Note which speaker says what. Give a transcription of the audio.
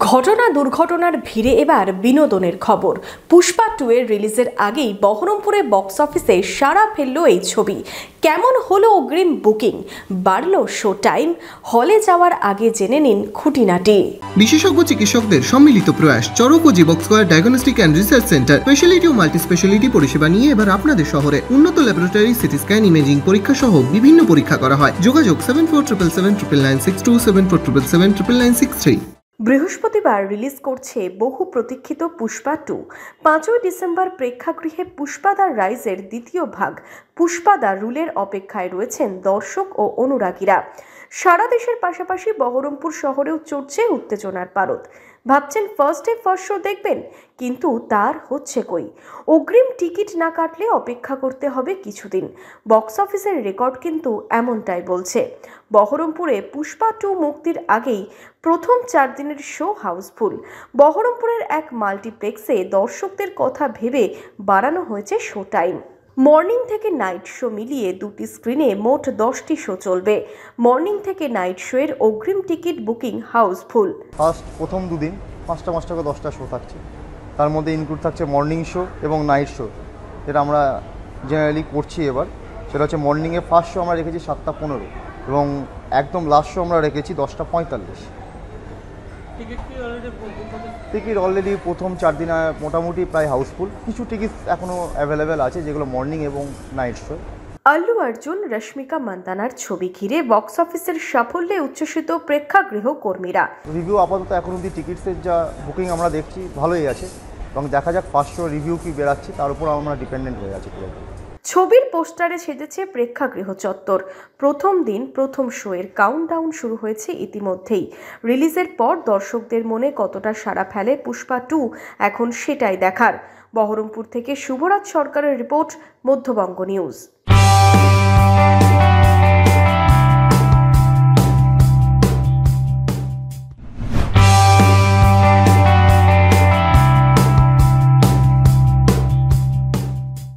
Speaker 1: ঘটনা দুর্ঘটনার ভিড়ে এবার বিনোদনের খবর। পুষ্পা 2 এর রিলিজের আগেই বহরমপুরে বক্স অফিসে সাড়া ফেলল এই ছবি। কেমন হলো অগ্রিম বুকিং, বাড়ল শো টাইম, হলে যাওয়ার আগে জেনে নিন খুঁটিনাটি।
Speaker 2: বিশেষজ্ঞ চিকিৎসকদের সম্মিলিত প্রয়াস চরক ও Jibak square diagnostic and research centre speciality ও মাল্টি স্পেশালিটি পরিষেবা নিয়ে এবার আপনাদের শহরে উন্নত ল্যাবরেটরি, সিটি স্ক্যান, ইমেজিং পরীক্ষা সহ বিভিন্ন পরীক্ষা করা হয়। যোগাযোগ 7477799627 7477799693।
Speaker 1: বৃহস্পতিবার রিলিজ করছে বহু প্রতীক্ষিত পুষ্পা 2। 5ই ডিসেম্বর প্রেক্ষাগৃহে পুষ্পা দ্য রাইজের দ্বিতীয় ভাগ পুষ্পা দ্য রুলের অপেক্ষায় রয়েছেন দর্শক ও অনুরাগীরা। সারা দেশের পাশাপাশি বহরমপুর শহরেও চড়ছে উত্তেজনার পারদ। ভাবছেন ফার্স্ট ডে ফার্স্ট শো দেখবেন, কিন্তু তার হচ্ছে কই। অগ্রিম টিকিট না কাটলে অপেক্ষা করতে হবে কিছুদিন। বক্স অফিসের রেকর্ড কিন্তু এমনটাই বলছে। বহরমপুরে পুষ্পা 2 মুক্তির আগেই প্রথম 4 দিনের শো হাউসফুল। বহরমপুরের এক মাল্টিপ্লেক্সে দর্শকদের কথা ভেবে বাড়ানো হয়েছে শো টাইম। মর্নিং থেকে নাইট শো মিলিয়ে দুটি স্ক্রিনে মোট 10টি শো চলবে। মর্নিং থেকে নাইট শো এর অগ্রিম টিকিট বুকিং হাউসফুল।
Speaker 3: প্রথম দুদিন 5টা করে 10টা শো থাকছে, তার মধ্যে ইনক্লুড থাকছে মর্নিং শো এবং নাইট শো, যেটা আমরা জেনারেলি করছি। এবার সেটা হচ্ছে মর্নিংয়ে ফার্স্ট শো আমরা রেখেছি 7:15 এবং একদম লাস্ট শো আমরা রেখেছি 10:45। টিকিট অলরেডি প্রথম 4 দিনে মোটামুটি প্রায় হাউসফুল। কিছু টিকিট এখনও অ্যাভেলেবেল আছে, যেগুলো মর্নিং এবং নাইট শো।
Speaker 1: আল্লু অর্জুন, রশ্মিকা মান্দানার ছবি ঘিরে বক্স অফিসের সাফল্যে উচ্ছ্বসিত প্রেক্ষাগৃহ কর্মীরা।
Speaker 3: রিভিউ আপাতত এখন অবধি টিকিটসের যা বুকিং আমরা দেখছি ভালোই আছে, এবং দেখা যাক ফার্স্ট শো রিভিউ কি বেরাচ্ছে, তার উপর আমরা ডিপেন্ডেন্ট হয়ে আছি পুরো।
Speaker 1: ছবির পোস্টারে সেজেছে প্রেক্ষাগৃহ চত্বর। প্রথম দিন প্রথম শো এর কাউন্টডাউন শুরু হয়েছে ইতিমধ্যেই। রিলিজের পর দর্শকদের মনে কতটা সাড়া ফেলে পুষ্পা 2 এখন সেটাই দেখার। বহরমপুর থেকে শুভরাজ সরকারের রিপোর্ট, মধ্যবঙ্গ নিউজ।